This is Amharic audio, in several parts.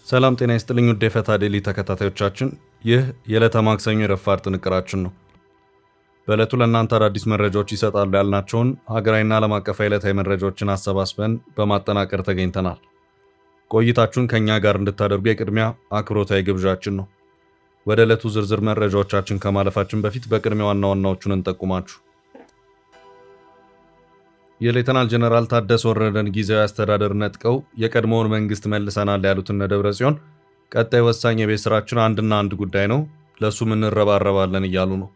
ሰላም ጤና ይስጥልኝ ውድ የፈታ ዴሊ ተከታታዮቻችን፣ ይህ የዕለተ ማክሰኞ የረፋድ ጥንቅራችን ነው። በዕለቱ ለእናንተ አዳዲስ መረጃዎች ይሰጣሉ ያልናቸውን ሀገራዊና ዓለም አቀፋዊ ዕለታዊ መረጃዎችን አሰባስበን በማጠናቀር ተገኝተናል። ቆይታችሁን ከእኛ ጋር እንድታደርጉ የቅድሚያ አክብሮታዊ ግብዣችን ነው። ወደ ዕለቱ ዝርዝር መረጃዎቻችን ከማለፋችን በፊት በቅድሚያ ዋና ዋናዎቹን እንጠቁማችሁ። የሌተናል ጀነራል ታደሰ ወረደን ጊዜያዊ አስተዳደር ነጥቀው የቀድሞውን መንግስት መልሰናል ያሉትን ደብረጽዮን ቀጣይ ወሳኝ የቤት ስራችን አንድና አንድ ጉዳይ ነው፣ ለሱም እንረባረባለን እያሉ ነው።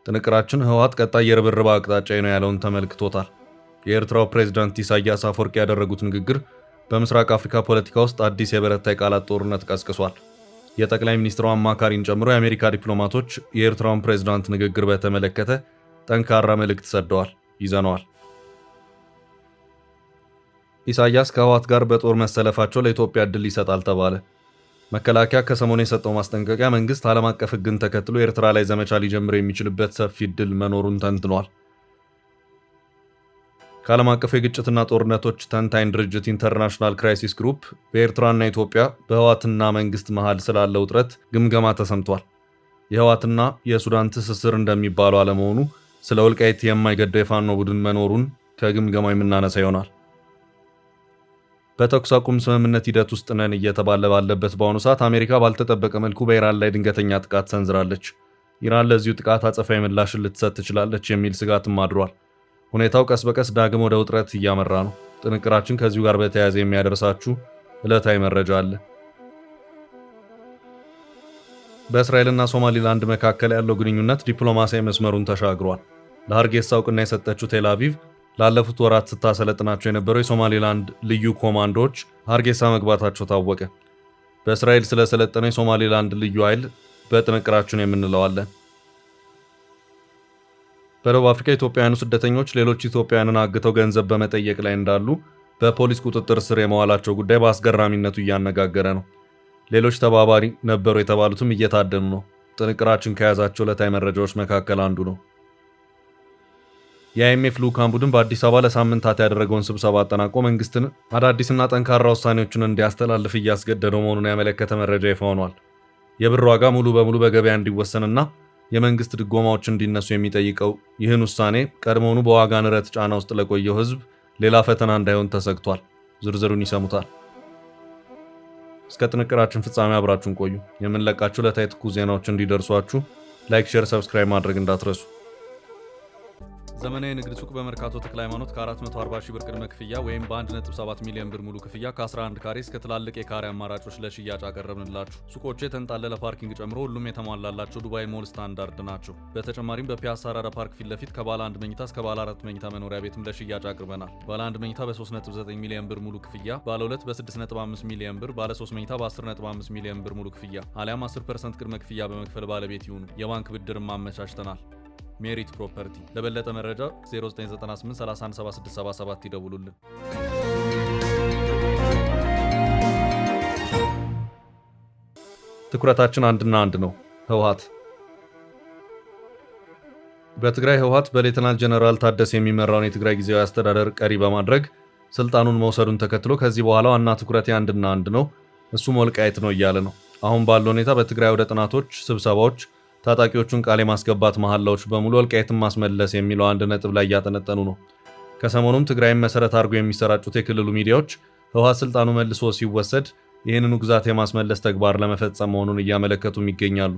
ጥንቅራችን ህወሓት ቀጣይ የርብርብ አቅጣጫ ነው ያለውን ተመልክቶታል። የኤርትራው ፕሬዝዳንት ኢሳያስ አፈወርቂ ያደረጉት ንግግር በምስራቅ አፍሪካ ፖለቲካ ውስጥ አዲስ የበረታ የቃላት ጦርነት ቀስቅሷል። የጠቅላይ ሚኒስትሩ አማካሪን ጨምሮ የአሜሪካ ዲፕሎማቶች የኤርትራውን ፕሬዝዳንት ንግግር በተመለከተ ጠንካራ መልእክት ሰደዋል፣ ይዘነዋል። ኢሳያስ ከህወሓት ጋር በጦር መሰለፋቸው ለኢትዮጵያ ዕድል ይሰጣል ተባለ። መከላከያ ከሰሞኑ የሰጠው ማስጠንቀቂያ መንግስት ዓለም አቀፍ ሕግን ተከትሎ ኤርትራ ላይ ዘመቻ ሊጀምር የሚችልበት ሰፊ ዕድል መኖሩን ተንትኗል። ከዓለም አቀፍ የግጭትና ጦርነቶች ተንታኝ ድርጅት ኢንተርናሽናል ክራይሲስ ግሩፕ በኤርትራና ኢትዮጵያ በህወሓትና መንግስት መሃል ስላለው ውጥረት ግምገማ ተሰምቷል። የህወሓትና የሱዳን ትስስር እንደሚባለው አለመሆኑ፣ ስለ ወልቃይት የማይገደው የፋኖ ቡድን መኖሩን ከግምገማው የምናነሳ ይሆናል። በተኩስ አቁም ስምምነት ሂደት ውስጥ ነን እየተባለ ባለበት በአሁኑ ሰዓት አሜሪካ ባልተጠበቀ መልኩ በኢራን ላይ ድንገተኛ ጥቃት ሰንዝራለች። ኢራን ለዚሁ ጥቃት አጸፋዊ ምላሽን ልትሰጥ ትችላለች የሚል ስጋትም አድሯል። ሁኔታው ቀስ በቀስ ዳግም ወደ ውጥረት እያመራ ነው። ጥንቅራችን ከዚሁ ጋር በተያያዘ የሚያደርሳችሁ ዕለታዊ መረጃ አለ። በእስራኤልና ሶማሊላንድ መካከል ያለው ግንኙነት ዲፕሎማሲያዊ መስመሩን ተሻግሯል። ለሀርጌሳ እውቅና የሰጠችው ቴል አቪቭ ላለፉት ወራት ስታሰለጥናቸው የነበረው የሶማሊላንድ ልዩ ኮማንዶዎች ሀርጌሳ መግባታቸው ታወቀ። በእስራኤል ስለሰለጠነው የሶማሊላንድ ልዩ ኃይል በጥንቅራችን የምንለዋለን። በደቡብ አፍሪካ ኢትዮጵያውያኑ ስደተኞች ሌሎች ኢትዮጵያውያንን አግተው ገንዘብ በመጠየቅ ላይ እንዳሉ በፖሊስ ቁጥጥር ስር የመዋላቸው ጉዳይ በአስገራሚነቱ እያነጋገረ ነው። ሌሎች ተባባሪ ነበሩ የተባሉትም እየታደኑ ነው። ጥንቅራችን ከያዛቸው ዕለታዊ መረጃዎች መካከል አንዱ ነው። የአይኤምኤፍ ልዑካን ቡድን በአዲስ አበባ ለሳምንታት ያደረገውን ስብሰባ አጠናቆ መንግስትን አዳዲስና ጠንካራ ውሳኔዎችን እንዲያስተላልፍ እያስገደደው መሆኑን ያመለከተ መረጃ ይፋ ሆኗል። የብር ዋጋ ሙሉ በሙሉ በገበያ እንዲወሰንና የመንግስት ድጎማዎች እንዲነሱ የሚጠይቀው ይህን ውሳኔ ቀድሞውኑ በዋጋ ንረት ጫና ውስጥ ለቆየው ህዝብ ሌላ ፈተና እንዳይሆን ተሰግቷል። ዝርዝሩን ይሰሙታል። እስከ ጥንቅራችን ፍጻሜ አብራችሁን ቆዩ። የምንለቃችሁ ዕለታዊ ትኩስ ዜናዎች እንዲደርሷችሁ ላይክ፣ ሼር፣ ሰብስክራይብ ማድረግ እንዳትረሱ። ዘመናዊ ንግድ ሱቅ በመርካቶ ተክለ ሃይማኖት ከ440 ሺህ ብር ቅድመ ክፍያ ወይም በ1.7 ሚሊዮን ብር ሙሉ ክፍያ ከ11 ካሬ እስከ ትላልቅ የካሬ አማራጮች ለሽያጭ አቀረብንላችሁ። ሱቆቹ የተንጣለለ ፓርኪንግ ጨምሮ ሁሉም የተሟላላቸው ዱባይ ሞል ስታንዳርድ ናቸው። በተጨማሪም በፒያሳ አራዳ ፓርክ ፊት ለፊት ከባለ 1 መኝታ እስከ ባለ 4 መኝታ መኖሪያ ቤትም ለሽያጭ አቅርበናል። ባለ 1 መኝታ በ3.9 ሚሊዮን ብር ሙሉ ክፍያ፣ ባለ 2 በ6.5 ሚሊዮን ብር፣ ባለ 3 መኝታ በ10.5 ሚሊዮን ብር ሙሉ ክፍያ አሊያም 10% ቅድመ ክፍያ በመክፈል ባለቤት ይሁኑ። የባንክ ብድርም አመቻችተናል። ሜሪት ፕሮፐርቲ። ለበለጠ መረጃ 0998317677 ይደውሉልን። ትኩረታችን አንድና አንድ ነው፣ ህወሓት። በትግራይ ህወሓት በሌተናል ጀነራል ታደሰ የሚመራውን የትግራይ ጊዜያዊ አስተዳደር ቀሪ በማድረግ ስልጣኑን መውሰዱን ተከትሎ ከዚህ በኋላ ዋና ትኩረቴ አንድና አንድ ነው፣ እሱም ወልቃይት ነው እያለ ነው። አሁን ባለው ሁኔታ በትግራይ ወደ ጥናቶች፣ ስብሰባዎች፣ ታጣቂዎቹን ቃል የማስገባት መሐላዎች በሙሉ ወልቃይትን ማስመለስ የሚለው አንድ ነጥብ ላይ እያጠነጠኑ ነው። ከሰሞኑም ትግራይን መሰረት አድርገው የሚሰራጩት የክልሉ ሚዲያዎች ህወሓት ስልጣኑ መልሶ ሲወሰድ ይህንኑ ግዛት የማስመለስ ተግባር ለመፈጸም መሆኑን እያመለከቱም ይገኛሉ።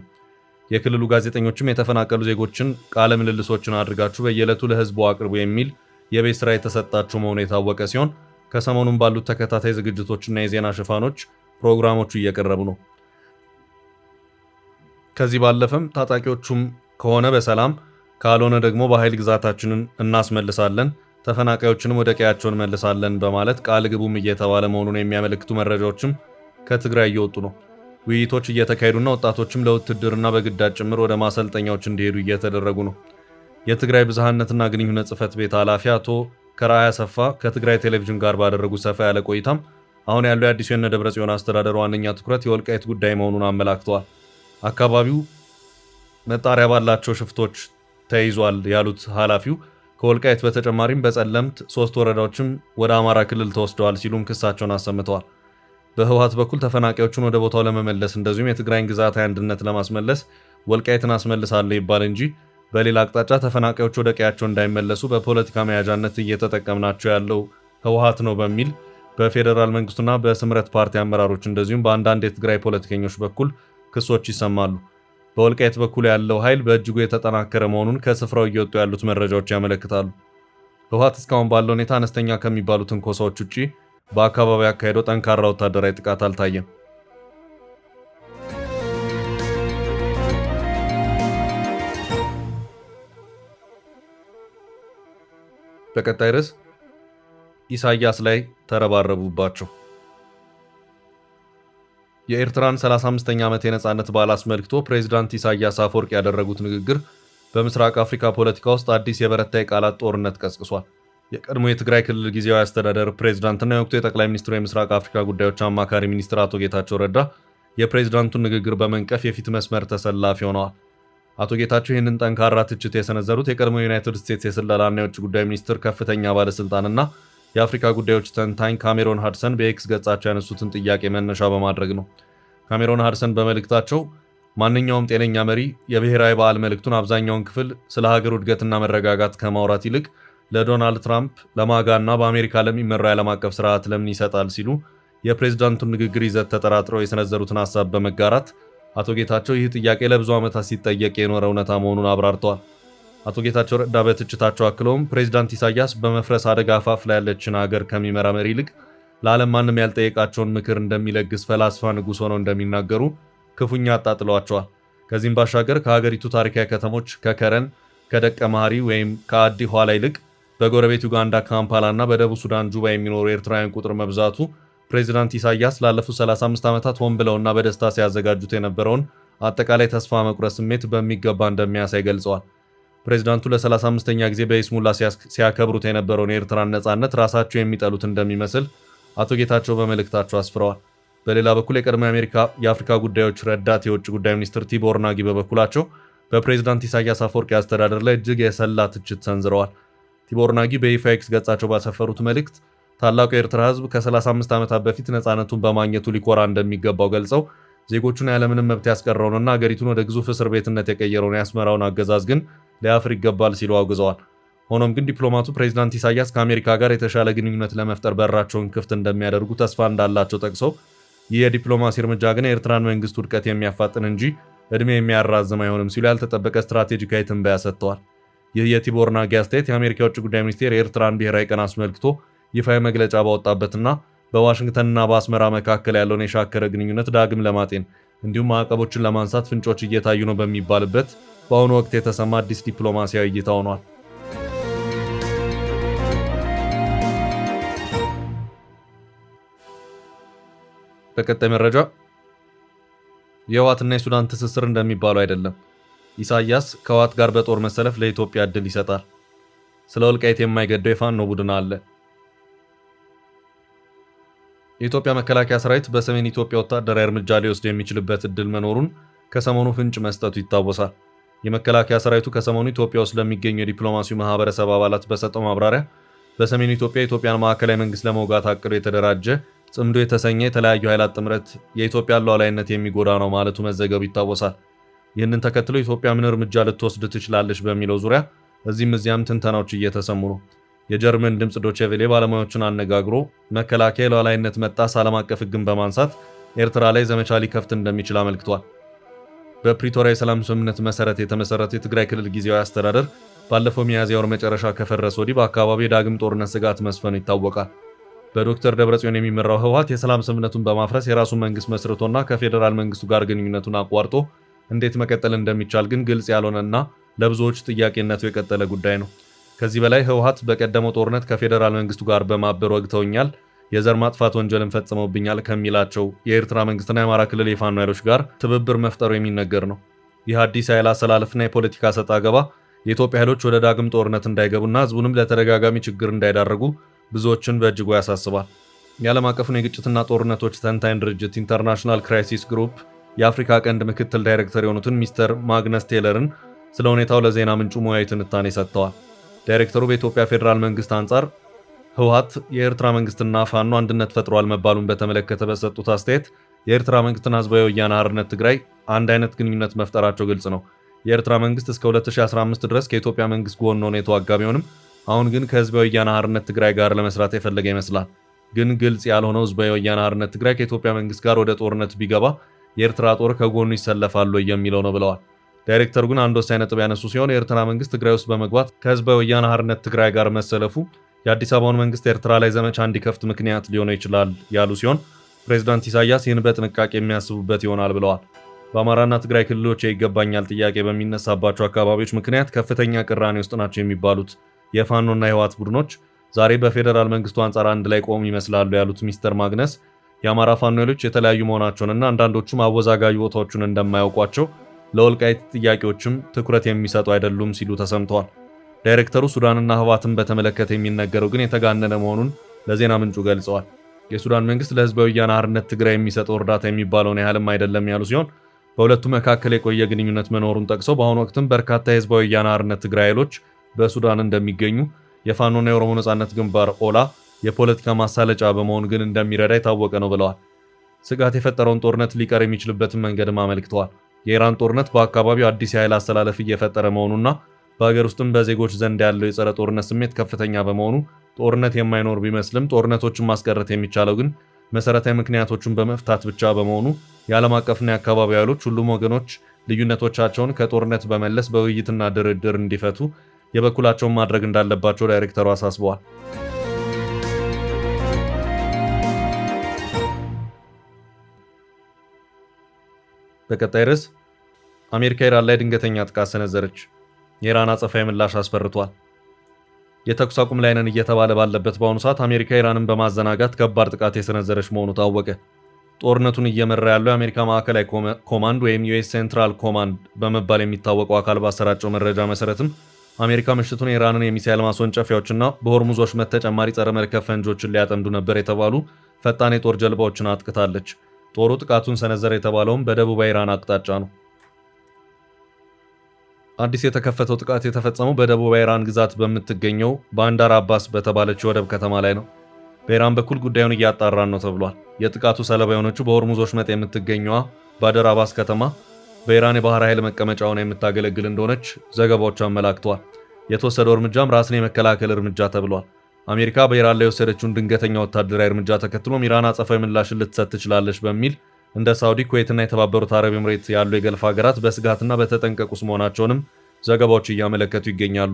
የክልሉ ጋዜጠኞችም የተፈናቀሉ ዜጎችን ቃለ ምልልሶችን አድርጋችሁ በየዕለቱ ለህዝቡ አቅርቡ የሚል የቤት ስራ የተሰጣቸው መሆኑ የታወቀ ሲሆን ከሰሞኑም ባሉት ተከታታይ ዝግጅቶችና የዜና ሽፋኖች ፕሮግራሞቹ እየቀረቡ ነው። ከዚህ ባለፈም ታጣቂዎቹም ከሆነ በሰላም ካልሆነ ደግሞ በኃይል ግዛታችንን እናስመልሳለን፣ ተፈናቃዮችንም ወደ ቀያቸው እንመልሳለን በማለት ቃል ግቡም እየተባለ መሆኑን የሚያመለክቱ መረጃዎችም ከትግራይ እየወጡ ነው። ውይይቶች እየተካሄዱና ወጣቶችም ለውትድርና በግዳጅ ጭምር ወደ ማሰልጠኛዎች እንዲሄዱ እየተደረጉ ነው። የትግራይ ብዝሃነትና ግንኙነት ጽሕፈት ቤት ኃላፊ አቶ ከራያ ሰፋ ከትግራይ ቴሌቪዥን ጋር ባደረጉት ሰፋ ያለ ቆይታም አሁን ያለው የአዲሱ የነ ደብረጽዮን አስተዳደር ዋነኛ ትኩረት የወልቃይት ጉዳይ መሆኑን አመላክተዋል። አካባቢው መጣሪያ ባላቸው ሽፍቶች ተይዟል ያሉት ኃላፊው ከወልቃይት በተጨማሪም በጸለምት 3 ወረዳዎችም ወደ አማራ ክልል ተወስደዋል ሲሉም ክሳቸውን አሰምተዋል። በህወሓት በኩል ተፈናቃዮቹን ወደ ቦታው ለመመለስ እንደዚሁም የትግራይን ግዛታዊ አንድነት ለማስመለስ ወልቃይትን አስመልሳለሁ ይባል እንጂ በሌላ አቅጣጫ ተፈናቃዮቹ ወደ ቀያቸው እንዳይመለሱ በፖለቲካ መያዣነት እየተጠቀምናቸው ያለው ህወሓት ነው በሚል በፌዴራል መንግስቱና በስምረት ፓርቲ አመራሮች እንደዚሁም በአንዳንድ የትግራይ ፖለቲከኞች በኩል ክሶች ይሰማሉ። በወልቃይት በኩል ያለው ኃይል በእጅጉ የተጠናከረ መሆኑን ከስፍራው እየወጡ ያሉት መረጃዎች ያመለክታሉ። ህወሓት እስካሁን ባለው ሁኔታ አነስተኛ ከሚባሉ ትንኮሳዎች ውጪ በአካባቢው ያካሄደው ጠንካራ ወታደራዊ ጥቃት አልታየም። በቀጣይ ርዕስ ኢሳያስ ላይ ተረባረቡባቸው። የኤርትራን 35ኛ ዓመት የነጻነት በዓል አስመልክቶ ፕሬዝዳንት ኢሳያስ አፈወርቂ ያደረጉት ንግግር በምስራቅ አፍሪካ ፖለቲካ ውስጥ አዲስ የበረታ የቃላት ጦርነት ቀስቅሷል። የቀድሞ የትግራይ ክልል ጊዜያዊ አስተዳደር ፕሬዝዳንትና የወቅቱ የጠቅላይ ሚኒስትሩ የምስራቅ አፍሪካ ጉዳዮች አማካሪ ሚኒስትር አቶ ጌታቸው ረዳ የፕሬዝዳንቱን ንግግር በመንቀፍ የፊት መስመር ተሰላፊ ሆነዋል። አቶ ጌታቸው ይህንን ጠንካራ ትችት የሰነዘሩት የቀድሞ ዩናይትድ ስቴትስ የስለላና የውጭ ጉዳይ ሚኒስትር ከፍተኛ ባለስልጣንና የአፍሪካ ጉዳዮች ተንታኝ ካሜሮን ሃድሰን በኤክስ ገጻቸው ያነሱትን ጥያቄ መነሻ በማድረግ ነው። ካሜሮን ሃድሰን በመልእክታቸው ማንኛውም ጤነኛ መሪ የብሔራዊ በዓል መልእክቱን አብዛኛውን ክፍል ስለ ሀገሩ እድገትና መረጋጋት ከማውራት ይልቅ ለዶናልድ ትራምፕ፣ ለማጋ እና በአሜሪካ ለሚመራው የዓለም አቀፍ ስርዓት ለምን ይሰጣል ሲሉ የፕሬዝዳንቱን ንግግር ይዘት ተጠራጥረው የሰነዘሩትን ሀሳብ በመጋራት አቶ ጌታቸው ይህ ጥያቄ ለብዙ ዓመታት ሲጠየቅ የኖረ እውነታ መሆኑን አብራርተዋል። አቶ ጌታቸው ረዳ በትችታቸው አክለውም ፕሬዝዳንት ኢሳያስ በመፍረስ አደጋ አፋፍ ላይ ያለችን ሀገር ከሚመራ መሪ ይልቅ ለዓለም ማንም ያልጠየቃቸውን ምክር እንደሚለግስ ፈላስፋ ንጉሥ ሆነው እንደሚናገሩ ክፉኛ አጣጥለዋቸዋል። ከዚህም ባሻገር ከሀገሪቱ ታሪካዊ ከተሞች ከከረን፣ ከደቀ መሐሪ ወይም ከአዲ ኋላ ይልቅ በጎረቤት ዩጋንዳ ካምፓላ እና በደቡብ ሱዳን ጁባ የሚኖሩ ኤርትራውያን ቁጥር መብዛቱ ፕሬዝዳንት ኢሳያስ ላለፉት 35 ዓመታት ሆን ብለውና በደስታ ሲያዘጋጁት የነበረውን አጠቃላይ ተስፋ መቁረጥ ስሜት በሚገባ እንደሚያሳይ ገልጸዋል። ፕሬዝዳንቱ ለ35ኛ ጊዜ በይስሙላ ሲያከብሩት የነበረውን የኤርትራን ነጻነት ራሳቸው የሚጠሉት እንደሚመስል አቶ ጌታቸው በመልእክታቸው አስፍረዋል። በሌላ በኩል የቀድሞ የአፍሪካ ጉዳዮች ረዳት የውጭ ጉዳይ ሚኒስትር ቲቦር ናጊ በበኩላቸው በፕሬዝዳንት ኢሳያስ አፈወርቂ አስተዳደር ላይ እጅግ የሰላ ትችት ሰንዝረዋል። ቲቦር ናጊ በይፋ ኤክስ ገጻቸው ባሰፈሩት መልእክት ታላቁ የኤርትራ ሕዝብ ከ35 ዓመታት በፊት ነጻነቱን በማግኘቱ ሊኮራ እንደሚገባው ገልጸው ዜጎቹን ያለምንም መብት ያስቀረውንና አገሪቱን ወደ ግዙፍ እስር ቤትነት የቀየረውን የአስመራውን አገዛዝ ግን ሊያፍር ይገባል ሲሉ አውግዘዋል። ሆኖም ግን ዲፕሎማቱ ፕሬዝዳንት ኢሳያስ ከአሜሪካ ጋር የተሻለ ግንኙነት ለመፍጠር በራቸውን ክፍት እንደሚያደርጉ ተስፋ እንዳላቸው ጠቅሰው ይህ የዲፕሎማሲ እርምጃ ግን የኤርትራን መንግስት ውድቀት የሚያፋጥን እንጂ ዕድሜ የሚያራዝም አይሆንም ሲሉ ያልተጠበቀ ስትራቴጂካዊ ትንበያ ሰጥተዋል። ይህ የቲቦር ናጊ አስተያየት የአሜሪካ የውጭ ጉዳይ ሚኒስቴር የኤርትራን ብሔራዊ ቀን አስመልክቶ ይፋዊ መግለጫ ባወጣበትና በዋሽንግተንና በአስመራ መካከል ያለውን የሻከረ ግንኙነት ዳግም ለማጤን እንዲሁም ማዕቀቦችን ለማንሳት ፍንጮች እየታዩ ነው በሚባልበት በአሁኑ ወቅት የተሰማ አዲስ ዲፕሎማሲያዊ እይታ ሆኗል። በቀጣይ መረጃ የህወሓትና የሱዳን ትስስር እንደሚባለው አይደለም። ኢሳያስ ከህወሓት ጋር በጦር መሰለፍ ለኢትዮጵያ እድል ይሰጣል። ስለ ወልቃይት የማይገደው የፋኖ ቡድን አለ። የኢትዮጵያ መከላከያ ሰራዊት በሰሜን ኢትዮጵያ ወታደራዊ እርምጃ ሊወስድ የሚችልበት እድል መኖሩን ከሰሞኑ ፍንጭ መስጠቱ ይታወሳል። የመከላከያ ሰራዊቱ ከሰሞኑ ኢትዮጵያ ውስጥ ለሚገኙ የዲፕሎማሲው ማህበረሰብ አባላት በሰጠው ማብራሪያ በሰሜን ኢትዮጵያ የኢትዮጵያን ማዕከላዊ መንግስት ለመውጋት አቅዶ የተደራጀ ጽምዶ የተሰኘ የተለያዩ ኃይላት ጥምረት የኢትዮጵያን ሉዓላዊነት የሚጎዳ ነው ማለቱ መዘገቡ ይታወሳል። ይህንን ተከትሎ ኢትዮጵያ ምን እርምጃ ልትወስድ ትችላለች በሚለው ዙሪያ እዚህም እዚያም ትንተናዎች እየተሰሙ ነው። የጀርመን ድምፅ ዶቼ ቬሌ ባለሙያዎችን አነጋግሮ መከላከያ የሉዓላዊነት መጣስ ዓለም አቀፍ ሕግን በማንሳት ኤርትራ ላይ ዘመቻ ሊከፍት እንደሚችል አመልክቷል። በፕሪቶሪያ የሰላም ስምምነት መሰረት የተመሰረተው የትግራይ ክልል ጊዜያዊ አስተዳደር ባለፈው ሚያዝያ ወር መጨረሻ ከፈረሰ ወዲህ በአካባቢው የዳግም ጦርነት ስጋት መስፈኑ ይታወቃል። በዶክተር ደብረጽዮን የሚመራው ህወሓት የሰላም ስምምነቱን በማፍረስ የራሱን መንግስት መስርቶና ከፌዴራል መንግስቱ ጋር ግንኙነቱን አቋርጦ እንዴት መቀጠል እንደሚቻል ግን ግልጽ ያልሆነና ለብዙዎች ጥያቄነቱ የቀጠለ ጉዳይ ነው። ከዚህ በላይ ህወሓት በቀደመው ጦርነት ከፌዴራል መንግስቱ ጋር በማበር ወግተውኛል፣ የዘር ማጥፋት ወንጀልን ፈጽመውብኛል ከሚላቸው የኤርትራ መንግስትና የአማራ ክልል የፋኖ ኃይሎች ጋር ትብብር መፍጠሩ የሚነገር ነው። ይህ አዲስ ኃይል አሰላለፍና የፖለቲካ ሰጣ ገባ የኢትዮጵያ ኃይሎች ወደ ዳግም ጦርነት እንዳይገቡና ህዝቡንም ለተደጋጋሚ ችግር እንዳይዳረጉ ብዙዎችን በእጅጉ ያሳስባል። የዓለም አቀፉን የግጭትና ጦርነቶች ተንታኝ ድርጅት ኢንተርናሽናል ክራይሲስ ግሩፕ የአፍሪካ ቀንድ ምክትል ዳይሬክተር የሆኑትን ሚስተር ማግነስ ቴለርን ስለ ሁኔታው ለዜና ምንጩ ሙያዊ ትንታኔ ሰጥተዋል። ዳይሬክተሩ በኢትዮጵያ ፌዴራል መንግስት አንጻር ህወሓት የኤርትራ መንግስትና ፋኖ አንድነት ፈጥሯል መባሉን በተመለከተ በሰጡት አስተያየት የኤርትራ መንግስትና ህዝባዊ ወያነ ሓርነት ትግራይ አንድ አይነት ግንኙነት መፍጠራቸው ግልጽ ነው። የኤርትራ መንግስት እስከ 2015 ድረስ ከኢትዮጵያ መንግስት ጎን ሆኖ የተዋጋ ቢሆንም አሁን ግን ከህዝባዊ ወያነ ሓርነት ትግራይ ጋር ለመስራት የፈለገ ይመስላል። ግን ግልጽ ያልሆነው ህዝባዊ ወያነ ሓርነት ትግራይ ከኢትዮጵያ መንግስት ጋር ወደ ጦርነት ቢገባ የኤርትራ ጦር ከጎኑ ይሰለፋሉ የሚለው ነው ብለዋል። ዳይሬክተሩ ግን አንድ ወሳኝ ነጥብ ያነሱ ሲሆን የኤርትራ መንግስት ትግራይ ውስጥ በመግባት ከህዝባዊ ወያነ ሓርነት ትግራይ ጋር መሰለፉ የአዲስ አበባውን መንግስት ኤርትራ ላይ ዘመቻ እንዲከፍት ምክንያት ሊሆን ይችላል ያሉ ሲሆን ፕሬዝዳንት ኢሳያስ ይህን በጥንቃቄ የሚያስቡበት ይሆናል ብለዋል። በአማራና ትግራይ ክልሎች የይገባኛል ጥያቄ በሚነሳባቸው አካባቢዎች ምክንያት ከፍተኛ ቅራኔ ውስጥ ናቸው የሚባሉት የፋኖና የህወሓት ቡድኖች ዛሬ በፌዴራል መንግስቱ አንጻር አንድ ላይ ቆሙ ይመስላሉ ያሉት ሚስተር ማግነስ የአማራ ፋኖ ኃይሎች የተለያዩ መሆናቸውንና አንዳንዶቹም አወዛጋቢ ቦታዎቹን እንደማያውቋቸው ለወልቃይት ጥያቄዎችም ትኩረት የሚሰጡ አይደሉም ሲሉ ተሰምተዋል። ዳይሬክተሩ ሱዳንና ህወሓትን በተመለከተ የሚነገረው ግን የተጋነነ መሆኑን ለዜና ምንጩ ገልጸዋል። የሱዳን መንግስት ለህዝባዊ ወያነ ሓርነት ትግራይ የሚሰጠው እርዳታ የሚባለውን ያህልም አይደለም ያሉ ሲሆን በሁለቱ መካከል የቆየ ግንኙነት መኖሩን ጠቅሰው በአሁኑ ወቅትም በርካታ የህዝባዊ ወያነ ሓርነት ትግራይ ኃይሎች በሱዳን እንደሚገኙ የፋኖና የኦሮሞ ነጻነት ግንባር ኦላ የፖለቲካ ማሳለጫ በመሆን ግን እንደሚረዳ የታወቀ ነው ብለዋል። ስጋት የፈጠረውን ጦርነት ሊቀር የሚችልበትን መንገድም አመልክተዋል። የኢራን ጦርነት በአካባቢው አዲስ የኃይል አስተላለፍ እየፈጠረ መሆኑና በሀገር ውስጥም በዜጎች ዘንድ ያለው የጸረ ጦርነት ስሜት ከፍተኛ በመሆኑ ጦርነት የማይኖር ቢመስልም ጦርነቶችን ማስቀረት የሚቻለው ግን መሰረታዊ ምክንያቶቹን በመፍታት ብቻ በመሆኑ የዓለም አቀፍና የአካባቢ ኃይሎች ሁሉም ወገኖች ልዩነቶቻቸውን ከጦርነት በመለስ በውይይትና ድርድር እንዲፈቱ የበኩላቸውን ማድረግ እንዳለባቸው ዳይሬክተሩ አሳስበዋል። በቀጣይ ርዕስ አሜሪካ ኢራን ላይ ድንገተኛ ጥቃት ሰነዘረች። የኢራን አጸፋዊ ምላሽ አስፈርቷል። የተኩስ አቁም ላይ ነን እየተባለ ባለበት በአሁኑ ሰዓት አሜሪካ ኢራንን በማዘናጋት ከባድ ጥቃት የሰነዘረች መሆኑ ታወቀ። ጦርነቱን እየመራ ያለው የአሜሪካ ማዕከላዊ ኮማንድ ወይም ዩኤስ ሴንትራል ኮማንድ በመባል የሚታወቀው አካል ባሰራጨው መረጃ መሰረትም አሜሪካ ምሽቱን የኢራንን የሚሳኤል ማስወንጨፊያዎችና በሆርሙዝ ወሽመጥ ተጨማሪ ጸረ መርከብ ፈንጆችን ሊያጠምዱ ነበር የተባሉ ፈጣን የጦር ጀልባዎችን አጥቅታለች። ጦሩ ጥቃቱን ሰነዘረ የተባለውም በደቡባዊ ኢራን አቅጣጫ ነው። አዲስ የተከፈተው ጥቃት የተፈጸመው በደቡባዊ ኢራን ግዛት በምትገኘው ባንዳር አባስ በተባለች ወደብ ከተማ ላይ ነው። በኢራን በኩል ጉዳዩን እያጣራን ነው ተብሏል። የጥቃቱ ሰለባ የሆነችው በሆርሙዝ ወሽመጥ የምትገኘዋ ባንዳር አባስ ከተማ በኢራን የባህር ኃይል መቀመጫ ሆና የምታገለግል እንደሆነች ዘገባዎች አመላክተዋል። የተወሰደው እርምጃም ራስን የመከላከል እርምጃ ተብሏል። አሜሪካ በኢራን ላይ የወሰደችውን ድንገተኛ ወታደራዊ እርምጃ ተከትሎም ኢራን አጸፋዊ ምላሽን ልትሰጥ ትችላለች በሚል እንደ ሳውዲ፣ ኩዌትና የተባበሩት አረብ ኤምሬት ያሉ የገልፍ ሀገራት በስጋትና በተጠንቀቅ ውስጥ መሆናቸውንም ዘገባዎች እያመለከቱ ይገኛሉ።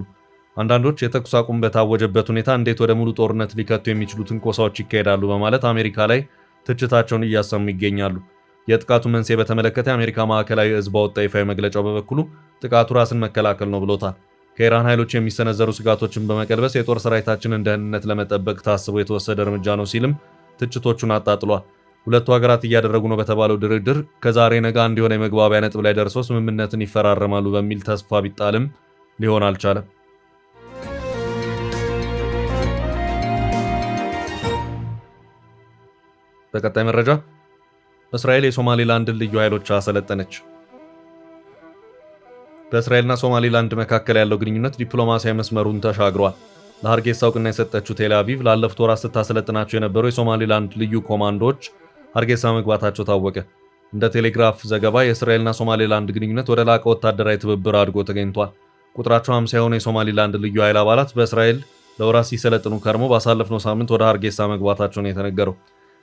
አንዳንዶች የተኩስ አቁም በታወጀበት ሁኔታ እንዴት ወደ ሙሉ ጦርነት ሊከቱ የሚችሉ ትንኮሳዎች ይካሄዳሉ በማለት አሜሪካ ላይ ትችታቸውን እያሰሙ ይገኛሉ። የጥቃቱ መንስኤ በተመለከተ የአሜሪካ ማዕከላዊ እዝ ባወጣው ይፋዊ መግለጫው በበኩሉ ጥቃቱ ራስን መከላከል ነው ብሎታል። ከኢራን ኃይሎች የሚሰነዘሩ ስጋቶችን በመቀልበስ የጦር ሰራዊታችንን ደህንነት ለመጠበቅ ታስቦ የተወሰደ እርምጃ ነው ሲልም ትችቶቹን አጣጥሏል። ሁለቱ ሀገራት እያደረጉ ነው በተባለው ድርድር ከዛሬ ነገ አንድ የሆነ የመግባቢያ ነጥብ ላይ ደርሶ ስምምነትን ይፈራረማሉ በሚል ተስፋ ቢጣልም ሊሆን አልቻለም። በቀጣይ መረጃ እስራኤል የሶማሊላንድን ልዩ ኃይሎች አሰለጠነች። በእስራኤልና ሶማሊላንድ መካከል ያለው ግንኙነት ዲፕሎማሲያዊ መስመሩን ተሻግሯል። ለሀርጌሳ እውቅና የሰጠችው ቴል አቪቭ ላለፉት ወራት ስታሰለጥናቸው የነበሩ የሶማሊላንድ ልዩ ኮማንዶዎች ሀርጌሳ መግባታቸው ታወቀ። እንደ ቴሌግራፍ ዘገባ የእስራኤልና ሶማሊላንድ ግንኙነት ወደ ላቀ ወታደራዊ ትብብር አድጎ ተገኝቷል። ቁጥራቸው 50 የሆኑ የሶማሊላንድ ልዩ ኃይል አባላት በእስራኤል ለወራት ሲሰለጥኑ ከርሞ ባሳለፍነው ሳምንት ወደ ሀርጌሳ መግባታቸውን የተነገረው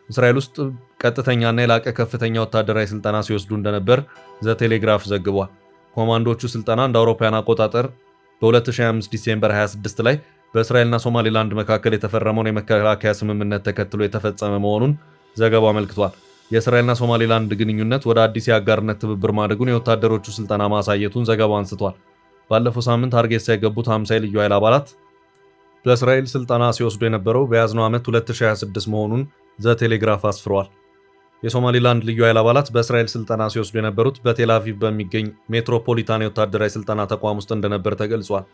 እስራኤል ውስጥ ቀጥተኛና የላቀ ከፍተኛ ወታደራዊ ስልጠና ሲወስዱ እንደነበር ዘ ቴሌግራፍ ዘግቧል። ኮማንዶቹ ስልጠና እንደ አውሮፓውያን አቆጣጠር በ2025 ዲሴምበር 26 ላይ በእስራኤልና ሶማሊላንድ መካከል የተፈረመውን የመከላከያ ስምምነት ተከትሎ የተፈጸመ መሆኑን ዘገባው አመልክቷል። የእስራኤልና ሶማሊላንድ ግንኙነት ወደ አዲስ የአጋርነት ትብብር ማደጉን የወታደሮቹ ስልጠና ማሳየቱን ዘገባው አንስቷል። ባለፈው ሳምንት ሀርጌሳ የገቡት 50 ልዩ ኃይል አባላት በእስራኤል ስልጠና ሲወስዱ የነበረው በያዝነው ዓመት 2026 መሆኑን ዘ ቴሌግራፍ አስፍሯል። የሶማሊላንድ ልዩ ኃይል አባላት በእስራኤል ስልጠና ሲወስዱ የነበሩት በቴል አቪቭ በሚገኝ ሜትሮፖሊታን የወታደራዊ ስልጠና ተቋም ውስጥ እንደነበር ተገልጿል።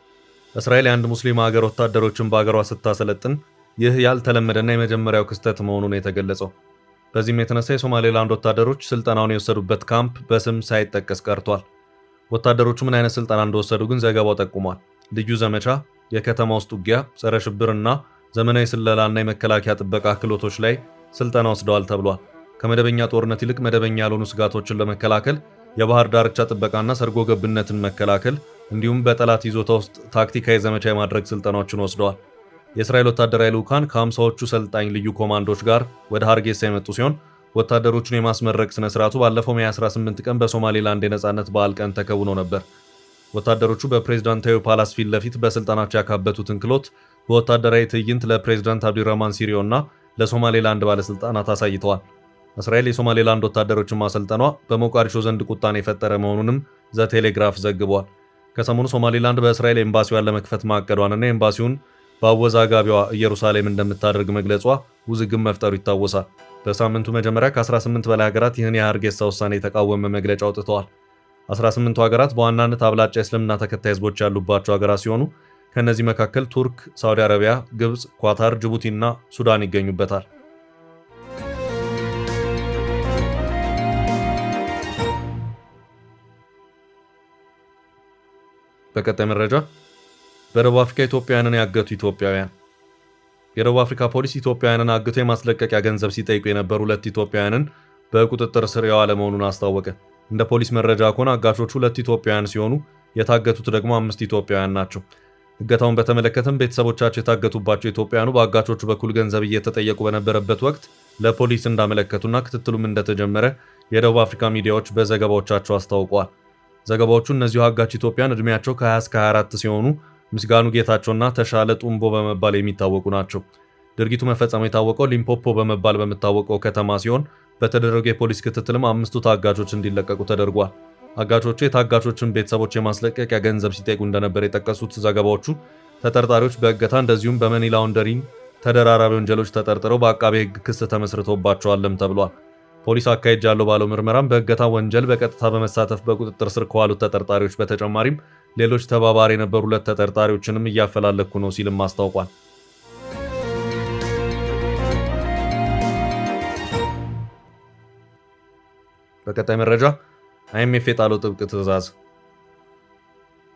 እስራኤል የአንድ ሙስሊም ሀገር ወታደሮችን በሀገሯ ስታሰለጥን ይህ ያልተለመደና የመጀመሪያው ክስተት መሆኑን የተገለጸው። በዚህም የተነሳ የሶማሌላንድ ወታደሮች ስልጠናውን የወሰዱበት ካምፕ በስም ሳይጠቀስ ቀርቷል። ወታደሮቹ ምን አይነት ስልጠና እንደወሰዱ ግን ዘገባው ጠቁሟል። ልዩ ዘመቻ፣ የከተማ ውስጥ ውጊያ፣ ጸረ ሽብርና ዘመናዊ ስለላና የመከላከያ ጥበቃ ክህሎቶች ላይ ስልጠና ወስደዋል ተብሏል። ከመደበኛ ጦርነት ይልቅ መደበኛ ያልሆኑ ስጋቶችን ለመከላከል የባህር ዳርቻ ጥበቃና ሰርጎ ገብነትን መከላከል እንዲሁም በጠላት ይዞታ ውስጥ ታክቲካዊ ዘመቻ የማድረግ ስልጠናዎችን ወስደዋል። የእስራኤል ወታደራዊ ልዑካን ከ50ዎቹ ሰልጣኝ ልዩ ኮማንዶች ጋር ወደ ሀርጌሳ የመጡ ሲሆን ወታደሮቹን የማስመረቅ ስነ ስርዓቱ ባለፈው ሜይ 18 ቀን በሶማሌላንድ የነጻነት በዓል ቀን ተከውኖ ነበር። ወታደሮቹ በፕሬዝዳንታዊ ፓላስ ፊት ለፊት በስልጣናቸው ያካበቱትን ክህሎት በወታደራዊ ትዕይንት ለፕሬዝዳንት አብዲራህማን ሲሪዮ እና ለሶማሌላንድ ባለስልጣናት አሳይተዋል። እስራኤል የሶማሌላንድ ወታደሮችን ማሰልጠኗ በሞቃዲሾ ዘንድ ቁጣን የፈጠረ መሆኑንም ዘ ቴሌግራፍ ዘግቧል። ከሰሞኑ ሶማሌላንድ በእስራኤል ኤምባሲዋን ለመክፈት ማቀዷንና ኤምባሲውን በአወዛጋቢዋ ኢየሩሳሌም እንደምታደርግ መግለጿ ውዝግብ መፍጠሩ ይታወሳል። በሳምንቱ መጀመሪያ ከ18 በላይ ሀገራት ይህን የሀርጌሳ ውሳኔ የተቃወመ መግለጫ አውጥተዋል። 18ቱ ሀገራት በዋናነት አብላጫ የእስልምና ተከታይ ህዝቦች ያሉባቸው ሀገራት ሲሆኑ ከእነዚህ መካከል ቱርክ፣ ሳውዲ አረቢያ፣ ግብፅ፣ ኳታር፣ ጅቡቲ እና ሱዳን ይገኙበታል። በቀጣይ መረጃ በደቡብ አፍሪካ ኢትዮጵያውያንን ያገቱ ኢትዮጵያውያን። የደቡብ አፍሪካ ፖሊስ ኢትዮጵያውያንን አግቶ የማስለቀቂያ ገንዘብ ሲጠይቁ የነበሩ 2 ኢትዮጵያውያንን በቁጥጥር ስር የዋለ መሆኑን አስታወቀ። እንደ ፖሊስ መረጃ ከሆነ አጋቾቹ 2 ኢትዮጵያውያን ሲሆኑ የታገቱት ደግሞ 5 ኢትዮጵያውያን ናቸው። እገታውን በተመለከተም ቤተሰቦቻቸው የታገቱባቸው ኢትዮጵያውያኑ በአጋቾቹ በኩል ገንዘብ እየተጠየቁ በነበረበት ወቅት ለፖሊስ እንዳመለከቱና ክትትሉም እንደተጀመረ የደቡብ አፍሪካ ሚዲያዎች በዘገባዎቻቸው አስታውቀዋል። ዘገባዎቹ እነዚሁ አጋች ኢትዮጵያን ዕድሜያቸው ከ20 እስከ 24 ሲሆኑ ምስጋኑ ጌታቸውና ተሻለ ጡምቦ በመባል የሚታወቁ ናቸው። ድርጊቱ መፈጸሙ የታወቀው ሊምፖፖ በመባል በሚታወቀው ከተማ ሲሆን በተደረገው የፖሊስ ክትትልም 5ቱ ታጋቾች እንዲለቀቁ ተደርጓል። አጋቾቹ የታጋቾችን ቤተሰቦች የማስለቀቂያ ገንዘብ ሲጠይቁ እንደነበር የጠቀሱት ዘገባዎቹ ተጠርጣሪዎች በእገታ እንደዚሁም በመኒ ላውንደሪንግ ተደራራቢ ወንጀሎች ተጠርጥረው በአቃቤ ሕግ ክስ ተመስርቶባቸዋልም ተብሏል። ፖሊስ አካሄጃለሁ ባለው ምርመራም በእገታ ወንጀል በቀጥታ በመሳተፍ በቁጥጥር ስር ከዋሉት ተጠርጣሪዎች በተጨማሪም ሌሎች ተባባሪ የነበሩ 2 ተጠርጣሪዎችንም እያፈላለኩ ነው ሲልም አስታውቋል። በቀጣይ መረጃ IMF የጣለው ጥብቅ ትዕዛዝ።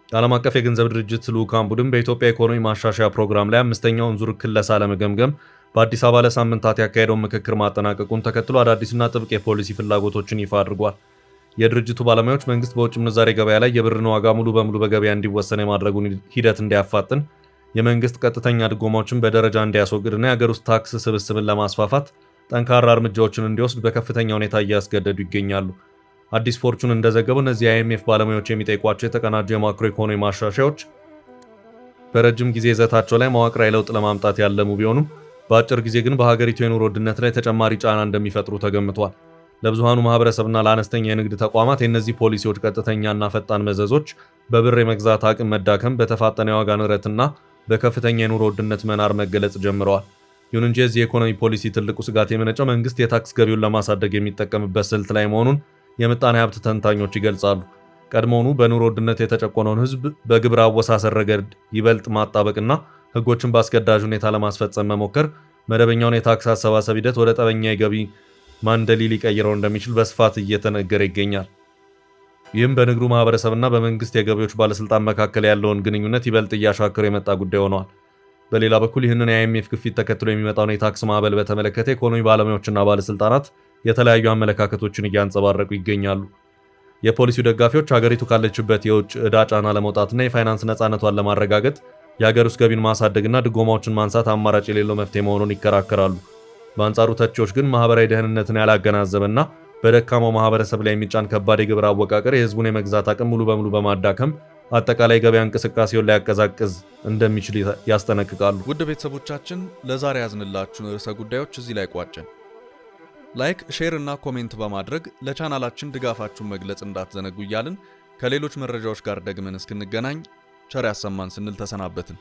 የዓለም አቀፍ የገንዘብ ድርጅት ልዑካን ቡድን በኢትዮጵያ ኢኮኖሚ ማሻሻያ ፕሮግራም ላይ 5ኛውን ዙር ክለሳ ለመገምገም በአዲስ አበባ ለሳምንታት ያካሄደውን ምክክር ማጠናቀቁን ተከትሎ አዳዲስና ጥብቅ የፖሊሲ ፍላጎቶችን ይፋ አድርጓል። የድርጅቱ ባለሙያዎች መንግስት በውጭ ምንዛሬ ገበያ ላይ የብርን ዋጋ ሙሉ በሙሉ በገበያ እንዲወሰን የማድረጉን ሂደት እንዲያፋጥን፣ የመንግስት ቀጥተኛ ድጎማዎችን በደረጃ እንዲያስወግድና የሀገር ውስጥ ታክስ ስብስብን ለማስፋፋት ጠንካራ እርምጃዎችን እንዲወስድ በከፍተኛ ሁኔታ እያስገደዱ ይገኛሉ። አዲስ ፎርቹን እንደዘገበው እነዚህ የIMF ባለሙያዎች የሚጠይቋቸው የተቀናጁ የማክሮ ኢኮኖሚ ማሻሻያዎች በረጅም ጊዜ ይዘታቸው ላይ መዋቅራዊ ለውጥ ለማምጣት ያለሙ ቢሆኑም በአጭር ጊዜ ግን በሀገሪቱ የኑሮ ውድነት ላይ ተጨማሪ ጫና እንደሚፈጥሩ ተገምቷል። ለብዙሃኑ ማህበረሰብና ለአነስተኛ የንግድ ተቋማት የእነዚህ ፖሊሲዎች ቀጥተኛና ፈጣን መዘዞች በብር የመግዛት አቅም መዳከም፣ በተፋጠነ የዋጋ ንረትና በከፍተኛ የኑሮ ውድነት መናር መገለጽ ጀምረዋል። ይሁን እንጂ የዚህ የኢኮኖሚ ፖሊሲ ትልቁ ስጋት የመነጨው መንግስት የታክስ ገቢውን ለማሳደግ የሚጠቀምበት ስልት ላይ መሆኑን የምጣኔ ሀብት ተንታኞች ይገልጻሉ። ቀድሞውኑ በኑሮ ውድነት የተጨቆነውን ህዝብ በግብር አወሳሰር ረገድ ይበልጥ ማጣበቅና ህጎችን በአስገዳጅ ሁኔታ ለማስፈጸም መሞከር መደበኛውን የታክስ አሰባሰብ ሂደት ወደ ጠበኛ የገቢ ማንደሊ ሊቀይረው እንደሚችል በስፋት እየተነገረ ይገኛል። ይህም በንግዱ ማህበረሰብና በመንግስት የገቢዎች ባለስልጣን መካከል ያለውን ግንኙነት ይበልጥ እያሻከረ የመጣ ጉዳይ ሆኗል። በሌላ በኩል ይህንን የIMF ግፊት ተከትሎ የሚመጣውን የታክስ ማዕበል በተመለከተ ኢኮኖሚ ባለሙያዎችና ባለስልጣናት የተለያዩ አመለካከቶችን እያንጸባረቁ ይገኛሉ። የፖሊሲው ደጋፊዎች ሀገሪቱ ካለችበት የውጭ ዕዳ ጫና ለመውጣትና የፋይናንስ ነፃነቷን ለማረጋገጥ የሀገር ውስጥ ገቢን ማሳደግና ድጎማዎችን ማንሳት አማራጭ የሌለው መፍትሄ መሆኑን ይከራከራሉ። በአንጻሩ ተቺዎች ግን ማህበራዊ ደህንነትን ያላገናዘበና በደካማው ማህበረሰብ ላይ የሚጫን ከባድ የግብር አወቃቀር የህዝቡን የመግዛት አቅም ሙሉ በሙሉ በማዳከም አጠቃላይ ገበያ እንቅስቃሴውን ሊያቀዛቅዝ እንደሚችል ያስጠነቅቃሉ። ውድ ቤተሰቦቻችን ለዛሬ ያዝንላችሁን ርዕሰ ጉዳዮች እዚህ ላይ ቋጨን። ላይክ፣ ሼር እና ኮሜንት በማድረግ ለቻናላችን ድጋፋችሁን መግለጽ እንዳትዘነጉ እያልን ከሌሎች መረጃዎች ጋር ደግመን እስክንገናኝ ቸር ያሰማን ስንል ተሰናበትን።